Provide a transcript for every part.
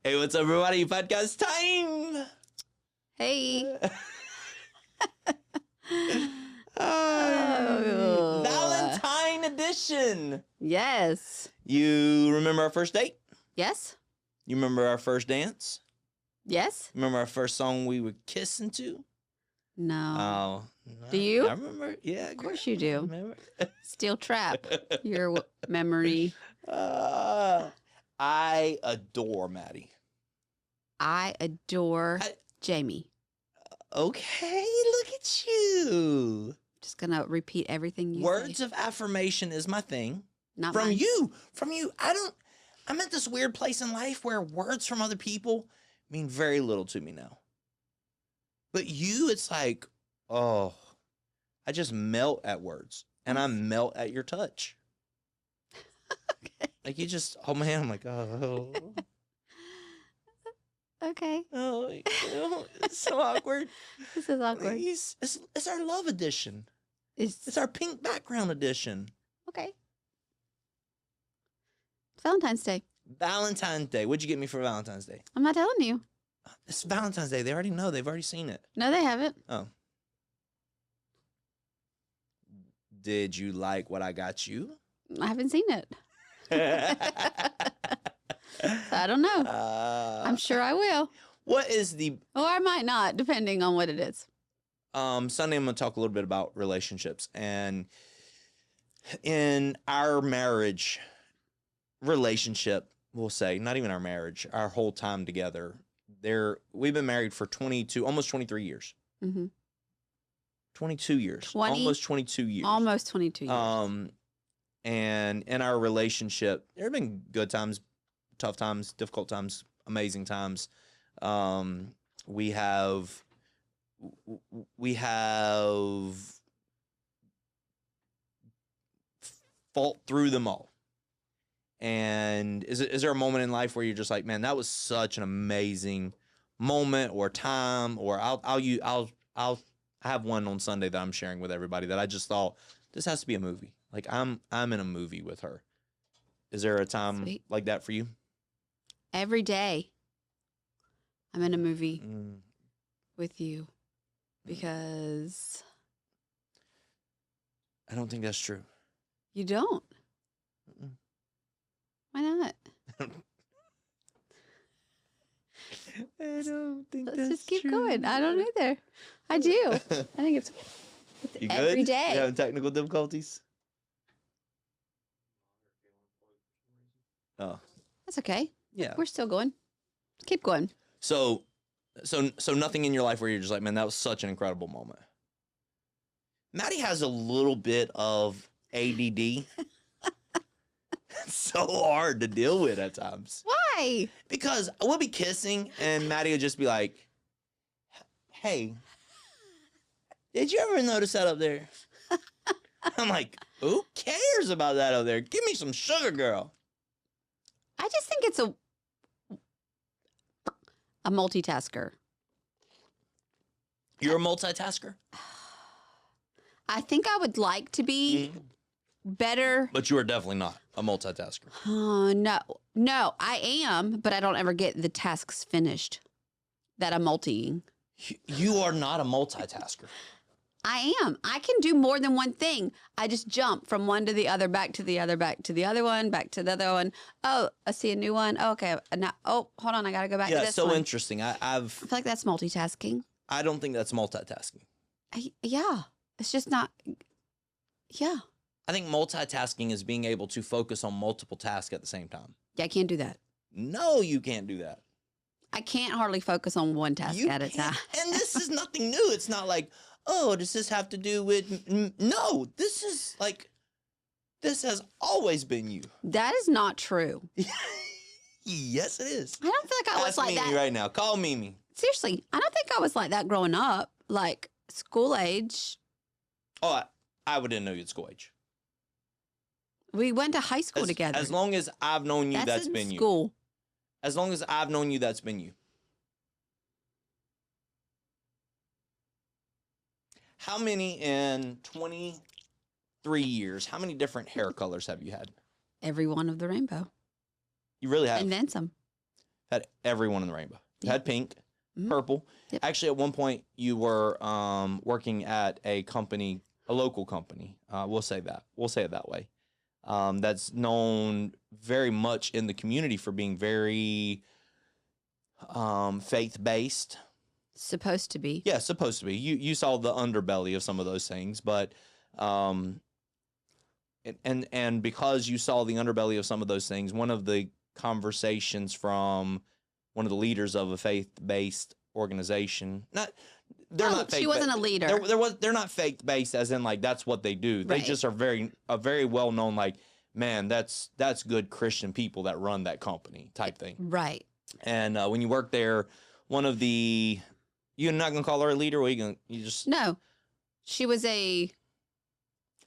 Hey, what's up, everybody? Podcast time. Hey. Valentine edition. Yes. You remember our first date? Yes. You remember our first dance? Yes. Remember our first song we were kissing to? No. Oh. No, Do you? I remember. Yeah. Of course you do. Remember? Steel trap your memory. I adore Maddie. I adore Jamie. Okay, look at you. Just going to repeat everything you Words say. of affirmation is my thing. Not From mine. you. I'm at this weird place in life where words from other people mean very little to me now. But you, it's like, oh, I just melt at words. And I melt at your touch. Okay. Like you just hold my hand, I'm like, oh. Okay. Oh, it's so awkward. This is awkward. It's our love edition. It's It's our pink background edition. okay. It's Valentine's Day. Valentine's Day. What'd you get me for Valentine's Day? I'm not telling you. It's Valentine's Day. They already know. They've already seen it. No, they haven't. Oh. Did you like what I got you? I haven't seen it. So I don't know. I'm sure I will. What is the Or I might not, depending on what it is. Sunday? I'm going to talk a little bit about relationships, and in our marriage relationship, we'll say, not even our marriage, our whole time together. We've been married for 22, almost 23 years. Mm-hmm. 22 years. Almost 22 years. Almost 22 years. And in our relationship, there have been good times, tough times, difficult times, amazing times. We have fought through them all. And is there a moment in life where you're just like, man, that was such an amazing moment or time? Or I'll have one on Sunday that I'm sharing with everybody that I just thought this has to be a movie. Like I'm in a movie with her. Is there a time Sweet. like that for you? Every day, I'm in a movie Mm. with you because I don't think that's true. you don't. Mm-mm. Why not? I don't think Let's that's just keep true. going. I don't either. I do. I think it's You every good? day. You having technical difficulties? Oh, That's okay. yeah. We're still going. Keep going. So nothing in your life where you're just like, man, that was such an incredible moment. Maddie has a little bit of ADD. It's so hard to deal with at times. Why? Because we'll be kissing and Maddie will just be like, hey, did you ever notice that up there? I'm like, who cares about that up there? Give me some sugar, girl. I just think it's a multitasker. You're a multitasker? I think I would like to be better. But you are definitely not a multitasker. No, I am, but I don't ever get the tasks finished that I'm multiing. You are not a multitasker. I am. I can do more than one thing. I just jump from one to the other, back to the other, back to the other one, back to the other one. Oh, I see a new one. Oh, okay. Now, hold on. I got to go back to Yeah, this so one. interesting. I feel like that's multitasking. I don't think that's multitasking. Yeah. It's just not. Yeah. I think multitasking is being able to focus on multiple tasks at the same time. Yeah, I can't do that. No, you can't do that. I can't hardly focus on one task You at a can't. time. And this is nothing new. It's not like, oh, does this have to do with... No, this is like... This has always been you. That is not true. Yes, it is. I don't feel like I was Ask like Mimi that. right now. Call Mimi. Seriously, I don't think I was like that growing up. Like school age. Oh, I didn't know you at school age. We went to high school together. As long as I've known you, that's in been you. school. As long as I've known you, that's been you. How many in 23 years, how many different hair colors have you had? Every one of the rainbow. You really have. And then some. Had everyone in the rainbow. Yep. Had pink, Mhm. purple. Yep. Actually, at one point, you were working at a company, a local company. We'll say that. We'll say it that way. That's known very much in the community for being very faith-based. Supposed to be. Yeah, supposed to be. You saw the underbelly of some of those things, but and because you saw the underbelly of some of those things, one of the conversations from one of the leaders of a faith-based organization, they're not faith. She wasn't a leader. They're not faith-based as in like that's what they do. They Right. just are a very well-known like, man, that's good Christian people that run that company type thing. Right. And when you work there, one of the you're not gonna call her a leader, or you just No. She was an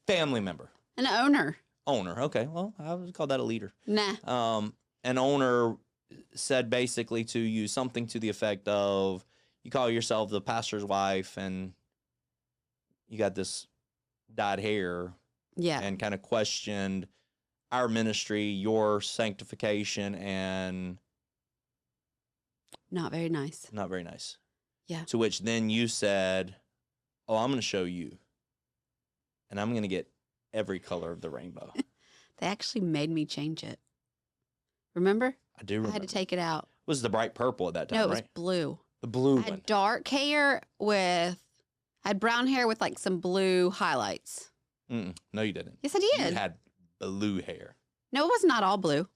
family member, owner. owner. Okay, well, I would call that a leader. Nah. An owner said basically to you something to the effect of, you call yourself the pastor's wife and you got this dyed hair, Yeah. and kind of questioned our ministry, your sanctification, and Not very nice. not very nice. Yeah. To which then you said, oh, I'm going to show you, and I'm going to get every color of the rainbow. They actually made me change it. Remember? I do I remember. had to take it out. It was the bright purple at that time, No, it was right? blue. The blue I one. had dark hair I had brown hair with like some blue highlights. No, you didn't. Yes, I You did. had blue hair. No, it was not all blue.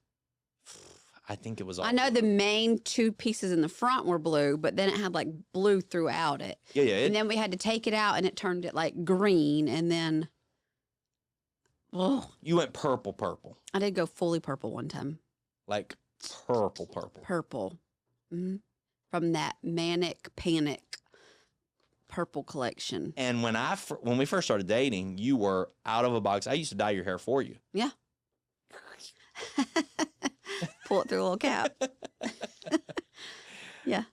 I think it was all I know blue. the main two pieces in the front were blue, but then it had like blue throughout it. Yeah. And then we had to take it out and it turned it like green. And then, oh, You went purple. I did go fully purple one time. Like purple. Purple. hmm From that manic panic purple collection. And when we first started dating, you were out of a box. I used to dye your hair for you. Yeah. Pull it through a little cap. Yeah.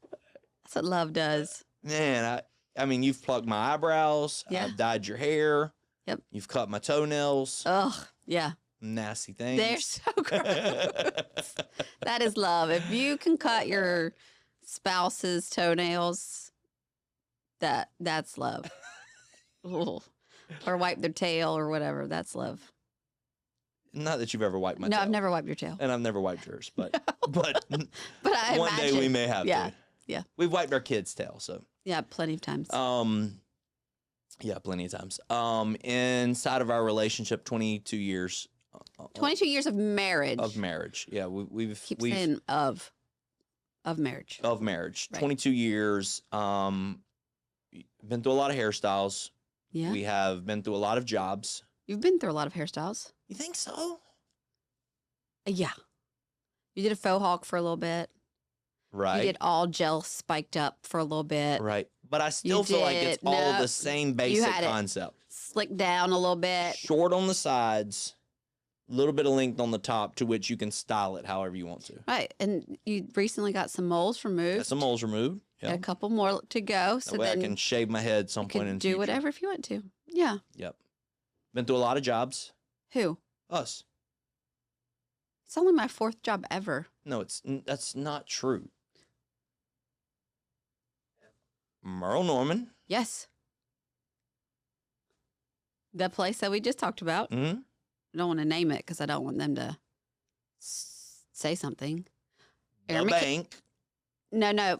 That's what love does. Man, I mean, you've plucked my eyebrows. Yeah. I've dyed your hair. Yep. You've cut my toenails. Ugh. Yeah. Nasty things. They're so gross. That is love. If you can cut your spouse's toenails, that's love. Ooh. Or wipe their tail or whatever. That's love. Not that you've ever wiped my No, tail. I've never wiped your tail. And I've never wiped yours, but but But I one day we imagine- may have Yeah. to. Yeah. We've wiped our kids' tail, so Yeah, plenty of times. yeah, plenty of times. Inside of our relationship, 22 years 22 years of marriage. of marriage. Yeah, we've Keep saying of marriage. of marriage. Right. 22 years. Been through a lot of hairstyles. Yeah. We have been through a lot of jobs. You've been through a lot of hairstyles. You think so? Yeah. You did a faux hawk for a little bit. Right. You did all gel spiked up for a little bit. Right. But I still feel like it's did- all no, the same basic had it. concept. Slicked down a little bit. Short on the sides, a little bit of length on the top, to which you can style it however you want to. Right. And you recently got some moles removed. Got some moles removed. Got Yeah. a couple more to go. So That way I then can shave my head some you point in can the do future. whatever if you want to. Yeah. Yep. Been through a lot of jobs. Who? Us. It's only my 4th job ever. No, that's not true. Merle Norman. Yes. The place that we just talked about. Mm-hmm. I don't want to name it because I don't want them to say something. The Aaron McKin- bank. No. No,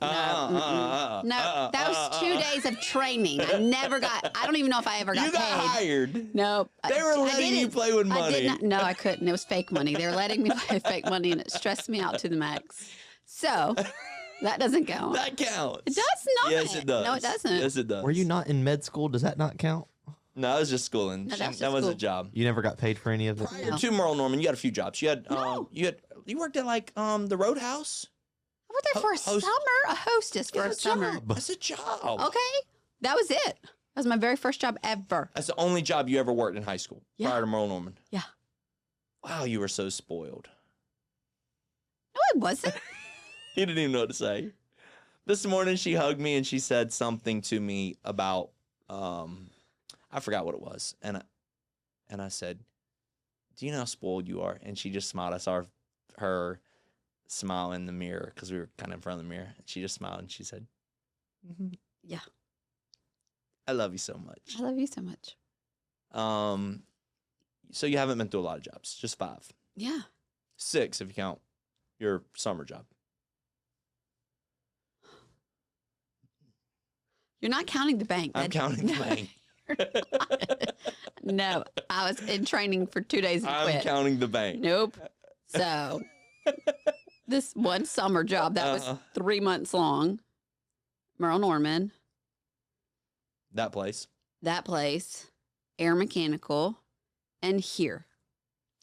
that was 2 days of training. I never got, I don't even know if I ever got You got paid. hired. Nope. They were letting you play with I money. did not. No, I couldn't. It was fake money. They were letting me play fake money, and it stressed me out to the max. So that doesn't count. That counts. It does not. Yes, it does. No, it doesn't. Yes, it does. Were you not in med school? Does that not count? No, it was just schooling. No, that was that just was a school. job. You never got paid for any of it? Prior No. to Merle Norman, you had a few jobs. You had No. you worked at like the Roadhouse. I worked there for a Host- summer, a hostess for a That's summer. job. That's a job. Okay, that was it. That was my very first job ever. That's the only job you ever worked in high school Yeah. prior to Merle Norman. Yeah. Wow, you were so spoiled. No, it wasn't. You didn't even know what to say. This morning she hugged me and she said something to me about I forgot what it was. And I said, "Do you know how spoiled you are?" And she just smiled. I saw her smile in the mirror because we were kind of in front of the mirror. And she just smiled and she said, Yeah. I love you so much. I love you so much. So you haven't been through a lot of jobs, just 5. Yeah. 6 if you count your summer job. You're not counting the bank. I'm counting the bank. No, I was in training for 2 days and I'm quit. counting the bank. Nope. So this one summer job that was 3 months long, Merle Norman, That place. that place, Air Mechanical, and here.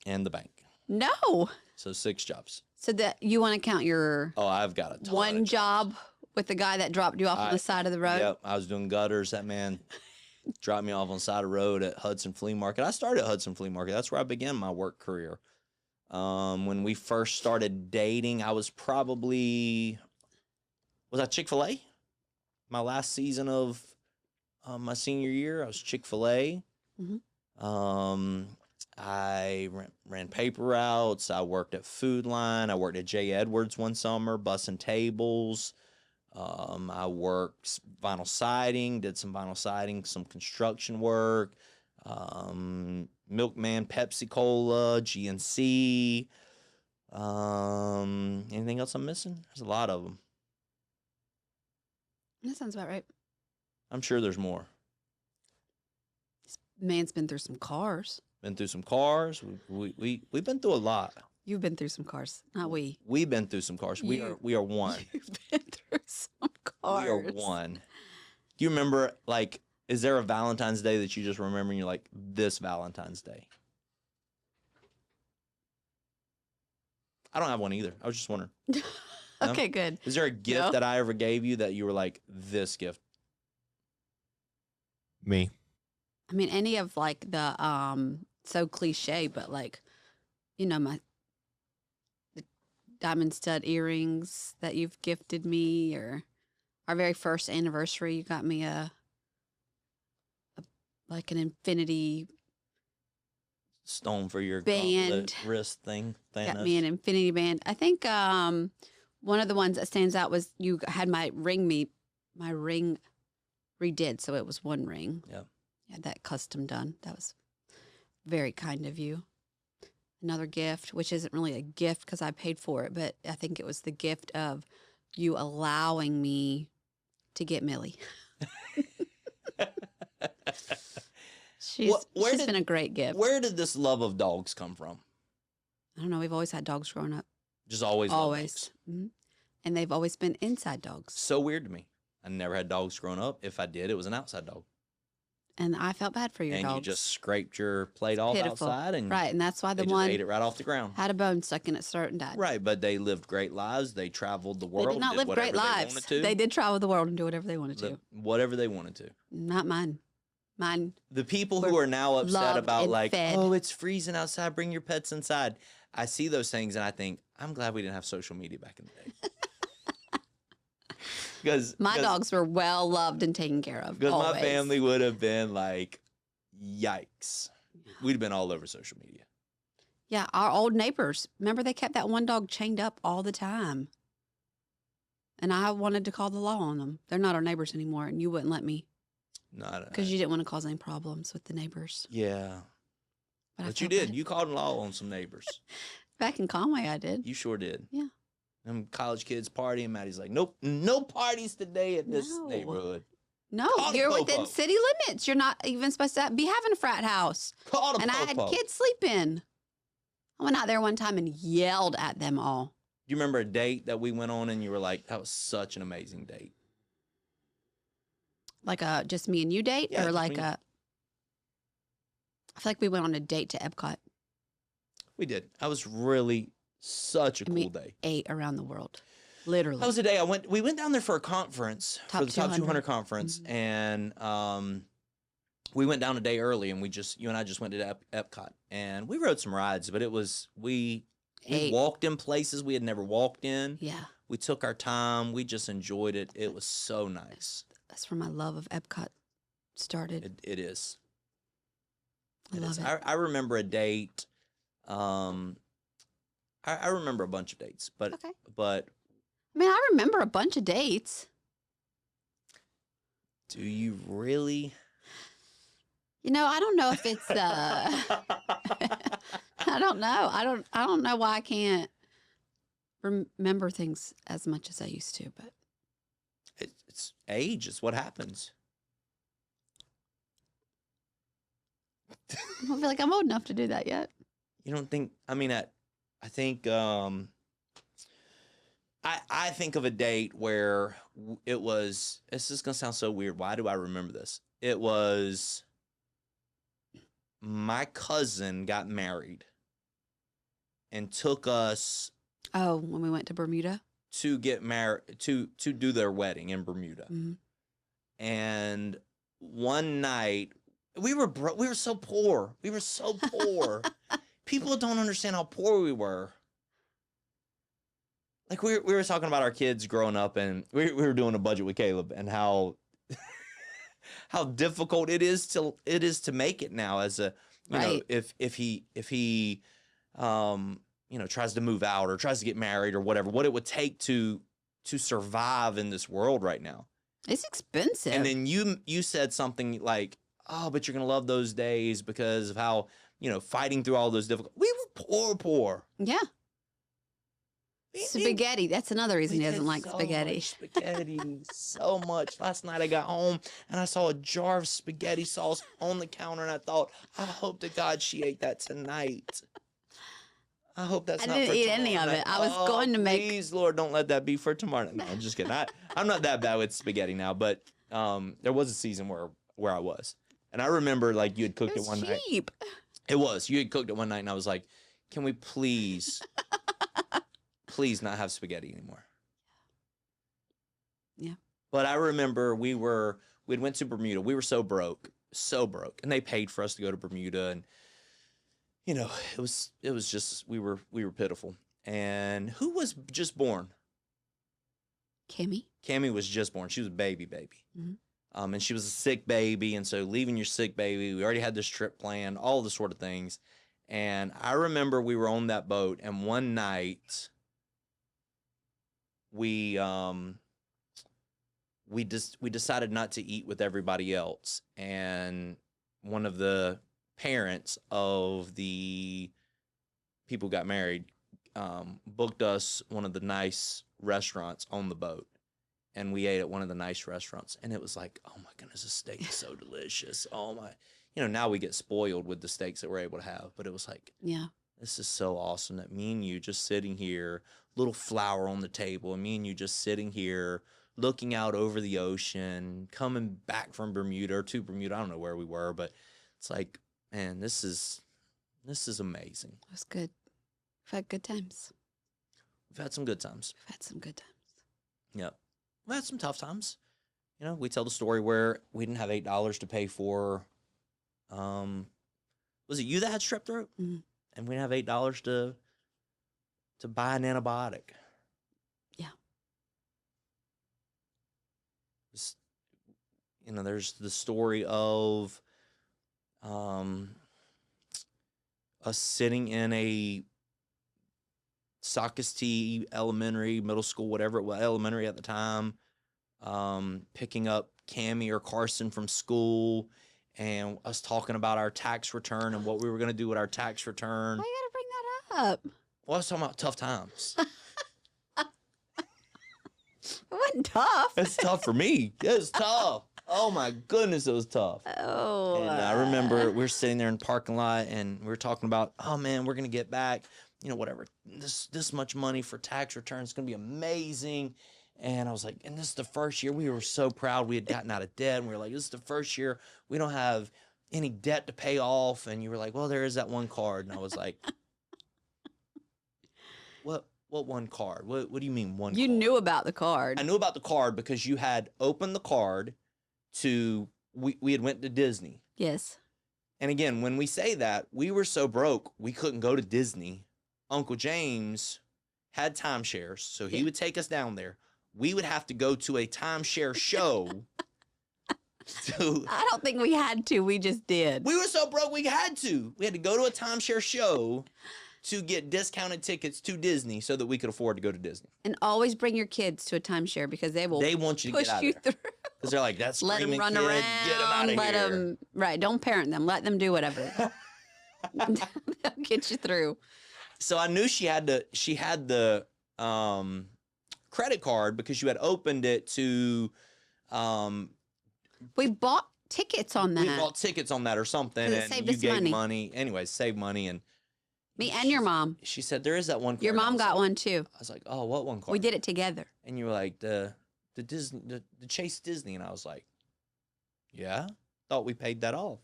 And the bank. No. So 6 jobs. So that you want to count your Oh, I've got a ton one of job with the guy that dropped you off on the side of the road? Yep, I was doing gutters. That man dropped me off on the side of the road at Hudson Flea Market. I started at Hudson Flea Market. That's where I began my work career. When we first started dating, I was probably, was I Chick-fil-A? My last season of my senior year, I was Chick-fil-A. I ran paper routes. I worked at Food Line. I worked at J. Edwards one summer, bussing tables. I worked vinyl siding, did some vinyl siding, some construction work. Milkman, Pepsi Cola, GNC. Anything else I'm missing? There's a lot of them. That sounds about right. I'm sure there's more. This man's been through some cars. Been through some cars. We've been through a lot. You've been through some cars, not we. We've been through some cars. We are one. You've been through some cars. We are one. Do you remember, like, is there a Valentine's Day that you just remember and you're like, this Valentine's Day? I don't have one either. I was just wondering. No? Okay, good. Is there a gift that I ever gave you that you were like, this gift? Me. I mean, any of like the so cliche, but like, you know, the diamond stud earrings that you've gifted me, or our very first anniversary, you got me a like an infinity Stone for your band. gauntlet wrist thing. Thanos. Got me an infinity band. I think one of the ones that stands out was you had my ring redid, so it was one ring. Yeah. You had that custom done. That was very kind of you. Another gift, which isn't really a gift because I paid for it, but I think it was the gift of you allowing me to get Millie. She's been a great gift. Where did this love of dogs come from? I don't know. We've always had dogs growing up. Just always loved Always. dogs. Mm-hmm. And they've always been inside dogs. So weird to me. I never had dogs growing up. If I did, it was an outside dog. And I felt bad for your and dogs. you just scraped your plate off outside, and right, and that's why the they one just ate it right off the ground. had a bone stuck in its throat and died. Right, but they lived great lives. They traveled the world. They did not live great lives. They did travel the world and do whatever they wanted to. Whatever they wanted to. Not mine. Mine. The people who are now upset about like, fed. oh, it's freezing outside, bring your pets inside. I see those things and I think, I'm glad we didn't have social media back in the day. Because my dogs were well loved and taken care of. Because my family would have been like, yikes. We'd have been all over social media. Yeah, our old neighbors. Remember they kept that one dog chained up all the time. And I wanted to call the law on them. They're not our neighbors anymore, and you wouldn't let me. No, because you didn't want to cause any problems with the neighbors. Yeah. But you did. You called law on some neighbors. Back in Conway, I did. You sure did. Yeah. Them college kids partying. Maddie's like, nope, no parties today at this neighborhood. No, you're within city limits. You're not even supposed to be having a frat house. And I had kids sleeping. I went out there one time and yelled at them all. You remember a date that we went on and you were like, that was such an amazing date? Like a just me and you date? Yeah, or like a... I feel like we went on a date to Epcot. We did. That was really such a cool day. Ate around the world. Literally. That was the day we went down there for a conference, for the Top 200 conference, mm-hmm. and we went down a day early, and you and I just went to Epcot, and we rode some rides, but it was, we walked in places we had never walked in. Yeah. We took our time. We just enjoyed it. It was so nice. That's where my love of Epcot started. It is. I love it. I remember a date. I I remember a bunch of dates, but Okay. but I mean, I remember a bunch of dates. do you really? You know, I don't know if it's I don't know. I don't know why I can't remember things as much as I used to, but It's age. It's what happens. I don't feel like I'm old enough to do that yet. You don't think? I mean, I think I think of a date where it was. This is gonna sound so weird. Why do I remember this? It was my cousin got married and took us Oh, when we went to Bermuda. to get married to do their wedding in Bermuda. Mhm. And one night we were we were so poor. We were so poor. People don't understand how poor we were. Like we were talking about our kids growing up, and we were doing a budget with Caleb and how how difficult it is to make it now as a you know Right. if he you know tries to move out or tries to get married or whatever, what it would take to survive in this world right now. It's expensive. And then you said something like, "Oh, but you're gonna love those days because of how fighting through all those difficult." We were poor. Yeah. Spaghetti. That's another reason We he doesn't had like so spaghetti. much spaghetti, so much. Last night I got home and I saw a jar of spaghetti sauce on the counter, and I thought, I hope to God she ate that tonight. I hope that's I not didn't for eat any tomorrow of night. it. I was going to make. Please, Lord, don't let that be for tomorrow night. No, I'm just kidding. I'm not that bad with spaghetti now, but there was a season where I was. And I remember like you had cooked It it was one night. cheap. It was. You had cooked it one night, and I was like, can we please not have spaghetti anymore? Yeah. But I remember we'd went to Bermuda. We were so broke, and they paid for us to go to Bermuda, and it was just we were pitiful. And who was just born? Kimmy. Cammie was just born. She was a baby. Mhm. And she was a sick baby, and so leaving your sick baby, we already had this trip planned, all the sort of things. And I remember we were on that boat, and one night we decided not to eat with everybody else, and one of the parents of the people who got married booked us one of the nice restaurants on the boat, and we ate at one of the nice restaurants, and it was like, oh my goodness, the steak is so delicious. Oh my, now we get spoiled with the steaks that we're able to have, but it was like, Yeah. this is so awesome that me and you just sitting here, little flower on the table, and me and you just sitting here looking out over the ocean, coming back from Bermuda or to Bermuda. I don't know where we were, but it's like, man, this is amazing. It was good. We've had good times. We've had some good times. We've had some good times. Yep. We had some tough times. We tell the story where we didn't have $8 to pay for, was it you that had strep throat? Mhm. And we didn't have $8 to buy an antibiotic. Yeah. There's the story of us sitting in a Socastee elementary, middle school, whatever it was, elementary at the time, picking up Cammie or Carson from school, and us talking about our tax return and what we were going to do with our tax return. Why you gotta bring that up? Well, I was talking about tough times. It wasn't tough. It's tough for me. It was tough. Oh my goodness, it was tough. Oh. And I remember we were sitting there in the parking lot, and we were talking about, oh man, we're gonna get back, whatever, this much money for tax returns. It's gonna be amazing. And I was like, and this is the first year. We were so proud we had gotten out of debt, and we were like, this is the first year we don't have any debt to pay off. And you were like, well, there is that one card. And I was like, what one card? What do you mean one You card? knew about the card. I knew about the card because you had opened the card we had went to Disney. Yes. And again, when we say that, we were so broke, we couldn't go to Disney. Uncle James had timeshares, so he would take us down there. We would have to go to a timeshare show. I don't think we had to. We just did. We were so broke, we had to. We had to go to a timeshare show to get discounted tickets to Disney so that we could afford to go to Disney. And always bring your kids to a timeshare because they will They want you to push get out you of there. through. Because they're like, that's Let them screaming run kid, around. get them out of let here. them, right. Don't parent them. Let them do whatever. They'll get you through. So I knew she had the credit card because you had opened it to We bought tickets on that. we bought tickets on that or something, 'Cause it and saved you us gave money. money. Anyways, save money, and Me and your mom. she said there is that one card. Your And I mom was got like- one too. I was like, oh, what one card? We did it together. And you were like, the Disney, the Chase Disney, and I was like, yeah, thought we paid that off.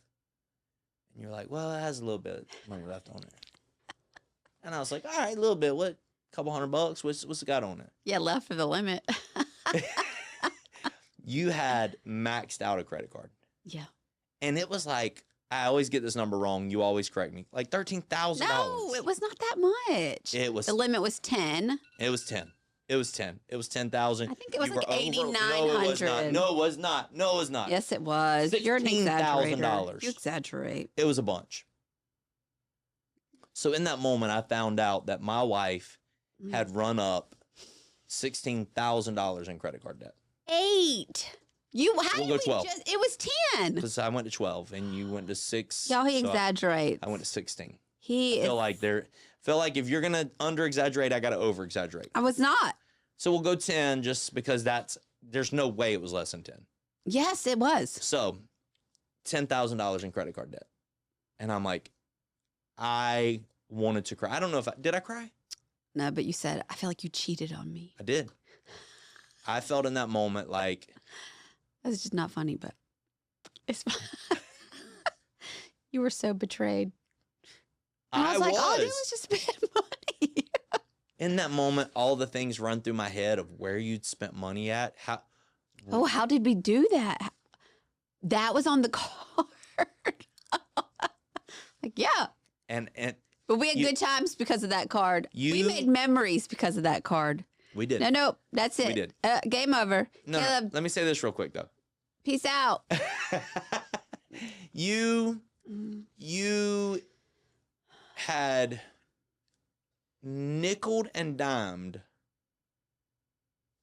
And you're like, well, it has a little bit of money left on there. And I was like, all right, a little bit. What? Couple $100? What's it got on it? Yeah, left for the limit. You had maxed out a credit card. Yeah. And it was like, I always get this number wrong. You always correct me. Like $13,000. No, it was not that much. It was The limit was 10. It was 10. It was 10. It was 10,000. I think it was You like were over- No, it was not. 8,900. No, it was not. No, it was not. Yes, it was. You're an exaggerator. $16,000. You exaggerate. It was a bunch. So in that moment, I found out that my wife had run up $16,000 in credit card debt. 8. You how We'll did go we 12. just? It was 10. Because I went to 12 and you went to 6. Y'all, he so exaggerates. I went to 16. He is. Feel like if you're gonna under exaggerate, I gotta over exaggerate. I was not. So we'll go 10 just because there's no way it was less than 10. Yes, it was. So $10,000 in credit card debt. And I'm like, I wanted to cry. I don't know did I cry? No, but you said I feel like you cheated on me. I did. I felt in that moment like That's just not funny, but it's fine. You were so betrayed. And I was like, oh, it was just spend money. In that moment, all the things run through my head of where you'd spent money at. How did we do that? That was on the card. Like, yeah. And But we had good times because of that card. We You- made memories because of that card. we did. No, that's it. We did. Game over. No, Caleb, let me say this real quick though. peace out. You had nickeled and dimed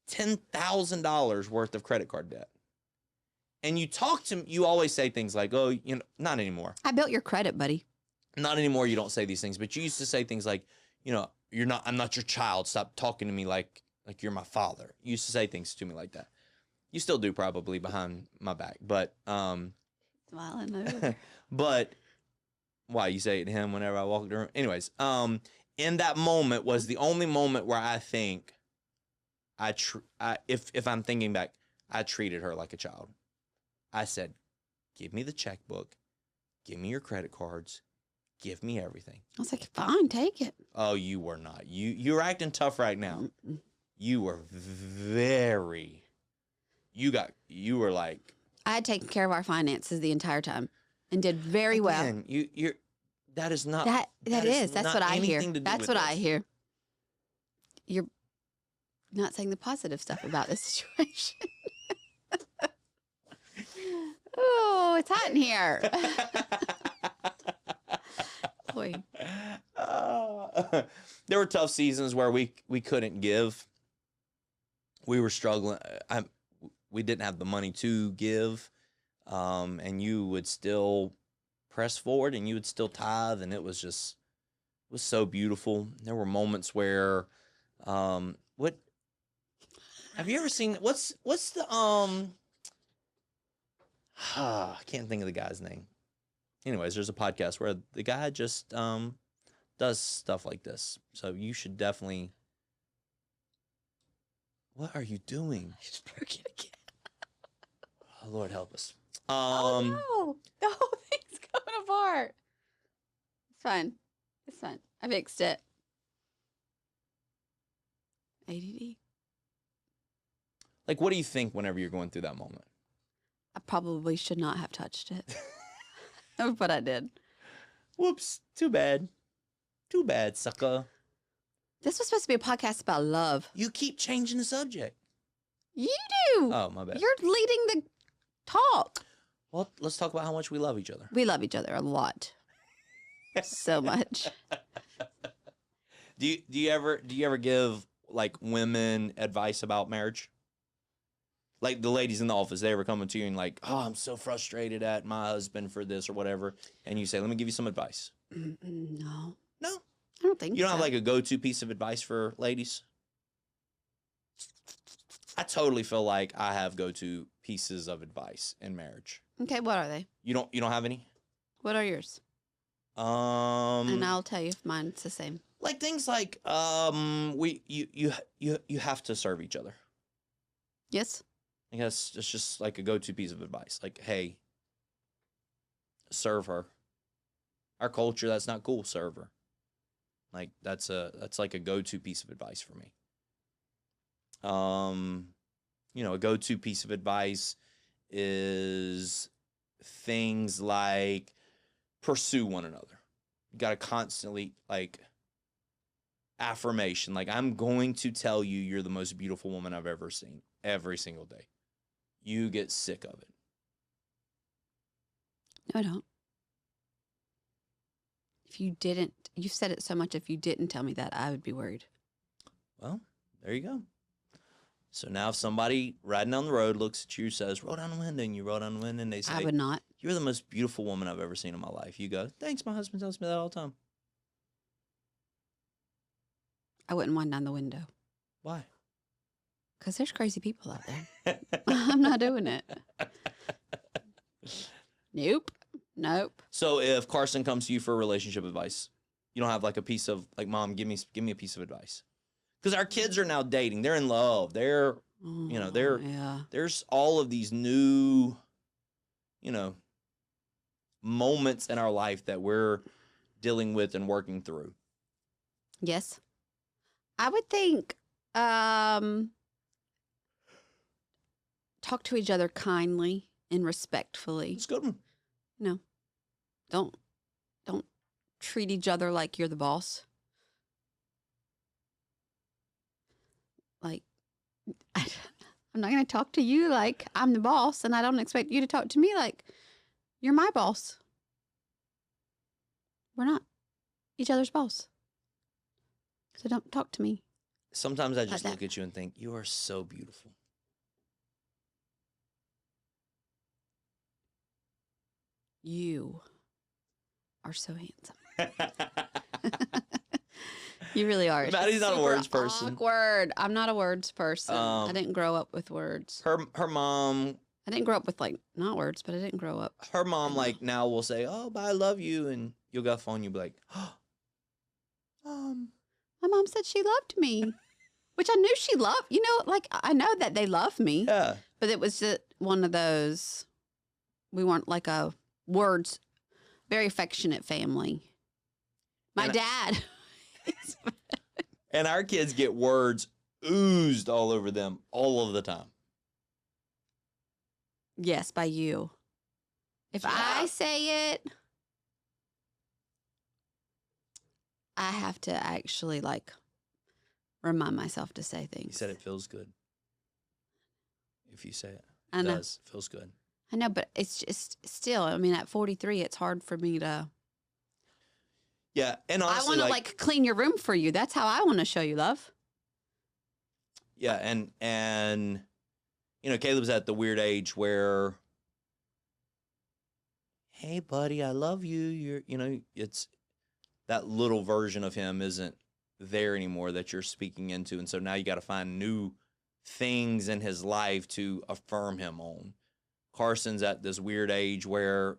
$10,000 worth of credit card debt. And you always say things like, oh, not anymore. I built your credit, buddy. Not anymore. You don't say these things, but you used to say things like, I'm not your child. Stop talking to me like you're my father. You used to say things to me like that. You still do probably behind my back, but, Smiling over. but why you say it to him whenever I walk the room? Anyways, in that moment was the only moment where I think if I'm thinking back, I treated her like a child. I said, give me the checkbook, give me your credit cards, give me everything. I was like, fine, take it. Oh, you were not. You're acting tough right now. You were you were like, I had taken care of our finances the entire time and did very well. again, you're that is not That is. That's not what I hear. anything to do That's with what I this. hear. You're not saying the positive stuff about this situation. Oh, it's hot in here. Boy. There were tough seasons where we couldn't give. We were struggling. We didn't have the money to give, and you would still press forward, and you would still tithe, and it was so beautiful. There were moments where, what have you ever seen? What's the I can't think of the guy's name. Anyways, there's a podcast where the guy just does stuff like this. So you should definitely. What are you doing? I just broke it again. Oh, Lord help us. Oh no. The whole thing's coming apart. It's fine. It's fine. I fixed it. ADD. Like, what do you think whenever you're going through that moment? I probably should not have touched it. But I did. Whoops. Too bad. Too bad, sucker. This was supposed to be a podcast about love. You keep changing the subject. You do. Oh, my bad. You're leading the talk. Well, let's talk about how much we love each other. We love each other a lot. So much. Do you ever give like women advice about marriage? Like the ladies in the office, they ever come to you and like, oh, I'm so frustrated at my husband for this or whatever, and you say, let me give you some advice. No, No, I don't think you don't so. have like a go-to piece of advice for ladies. I totally feel like I have go-to pieces of advice in marriage. Okay, what are they? You don't have any? What are yours? And I'll tell you if mine's the same. like things like you have to serve each other. Yes. I guess it's just like a go-to piece of advice. Like, hey, serve her. Our culture, that's not cool. Serve her. Like that's like a go-to piece of advice for me. A go-to piece of advice is things like pursue one another. You got to constantly like affirmation. Like, I'm going to tell you you're the most beautiful woman I've ever seen every single day. You get sick of it. No, I don't. If you didn't, you've said it so much. If you didn't tell me that, I would be worried. Well, there you go. So now if somebody riding down the road looks at you, says, roll down the window, and you roll down the window, and they say, I would not. you're the most beautiful woman I've ever seen in my life. You go, thanks, my husband tells me that all the time. I wouldn't wind down the window. Why? Because there's crazy people out there. I'm not doing it. Nope. So if Carson comes to you for relationship advice, you don't have like a piece of like, Mom, give me a piece of advice. Because our kids are now dating. They're in love. Yeah. There's all of these new, moments in our life that we're dealing with and working through. Yes. I would think talk to each other kindly and respectfully. It's a good one. No. Don't treat each other like you're the boss. Like, I'm not going to talk to you like I'm the boss, and I don't expect you to talk to me like you're my boss. We're not each other's boss. So don't talk to me. Sometimes I just Like look that. at you and think, you are so beautiful. You are so handsome. You really are. It's Maddie's just not a super words person. Awkward. I'm not a words person. I Um, didn't grow up with words. Her mom I didn't grow up with like not words, but I didn't grow up. like now will say, oh, but I love you, and you'll get off the phone, you'll be like, oh, My mom said she loved me, which I knew she loved. Like I know that they love me, yeah. but it was just one of those. We weren't like a words, very affectionate family. My And dad. And our kids get words oozed all over them all of the time. Yes, by you. If I say it, I have to actually like remind myself to say things. He said it feels good. If you say it, I it know. does. It feels good. I know, but it's just still, I mean, at 43, it's hard for me to. Yeah, and honestly, I want to like clean your room for you. That's how I want to show you love. yeah, and Caleb's at the weird age where, hey, buddy, I love you. It's that little version of him isn't there anymore that you're speaking into, and so now you got to find new things in his life to affirm him on. Carson's at this weird age where,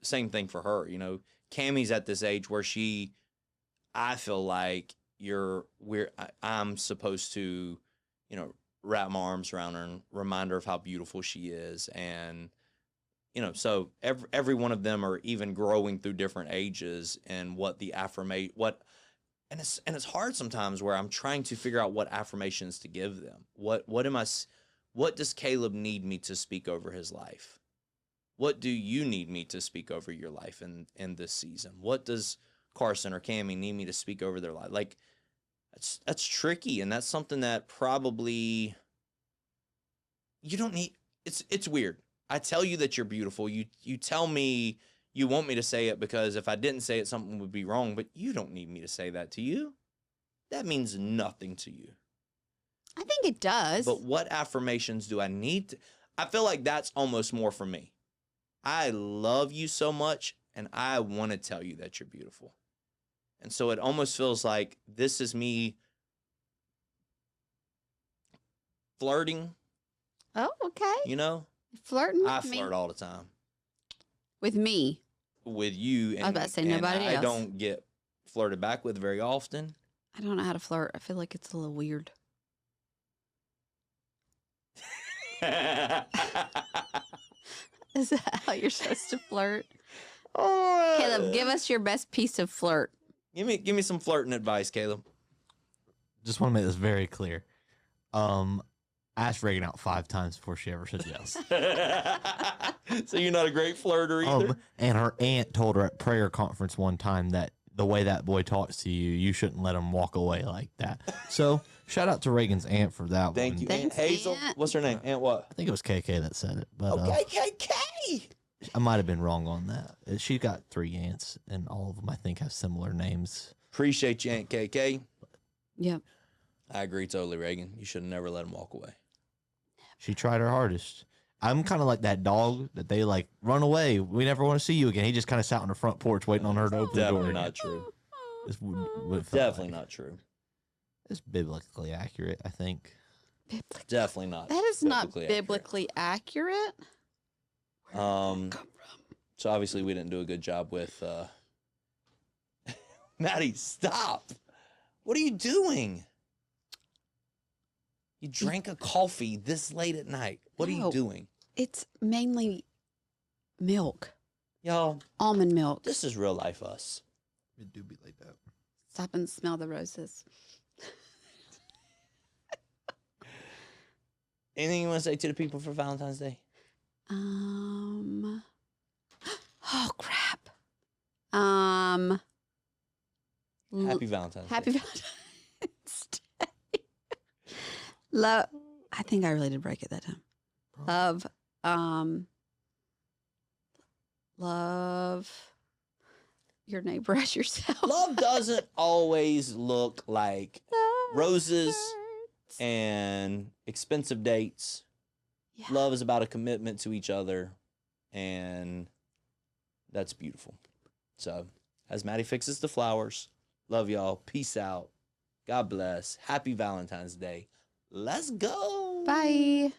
same thing for her, Cammie's at this age where I feel like I'm supposed to, wrap my arms around her and remind her of how beautiful she is. And, so every one of them are even growing through different ages and what the and it's hard sometimes where I'm trying to figure out what affirmations to give them. What does Caleb need me to speak over his life? What do you need me to speak over your life in this season? What does Carson or Cammie need me to speak over their life? Like, that's tricky, and that's something that probably you don't need. It's weird. I tell you that you're beautiful. You tell me you want me to say it because if I didn't say it, something would be wrong. But you don't need me to say that to you. that means nothing to you. I think it does. But what affirmations do I need to? I feel like that's almost more for me. I love you so much, and I want to tell you that you're beautiful. And so it almost feels like this is me flirting, Oh, okay. you know? Flirting with I me. flirt all the time With me. with you. And, I was about to say and nobody I else. don't get flirted back with very often. I don't know how to flirt. I feel like it's a little weird. Is that how you're supposed to flirt? Caleb, give us your best piece of flirt. Give me some flirting advice, Caleb. Just want to make this very clear. I asked Reagan out 5 times before she ever said yes. So you're not a great flirter either? And her aunt told her at prayer conference one time that the way that boy talks to you, you shouldn't let him walk away like that. So shout out to Reagan's aunt for that Thank one. you. Thanks, Aunt Hazel? Aunt. What's her name? Aunt what? I think it was KK that said it, but KK. I might have been wrong on that. She got 3 aunts, and all of them, I think, have similar names. Appreciate you, Aunt KK. Yep. I agree totally, Reagan. You should have never let him walk away. She tried her hardest. I'm kind of like that dog that they like run away. We never want to see you again. He just kind of sat on the front porch waiting on her to open the door. Definitely not true. It's what it felt Definitely like. not true. It's biblically accurate, I think. Definitely not. That is not accurate. biblically accurate. So obviously we didn't do a good job with Maddie, stop. What are you doing? You drank a coffee this late at night. What are you No. doing? It's mainly milk. Y'all, Almond milk. this is real life us. It do be like that. Stop and smell the roses. Anything you want to say to the people for Valentine's Day? Oh crap. Happy Valentine's Happy Day. Valentine's Day. Love. I think I really did break it that time. Love your neighbor as yourself. Love doesn't always look like roses Birds. and expensive dates. Yeah. Love is about a commitment to each other, and that's beautiful. So, as Maddie fixes the flowers, love y'all. Peace out. God bless. Happy Valentine's Day. Let's go. Bye.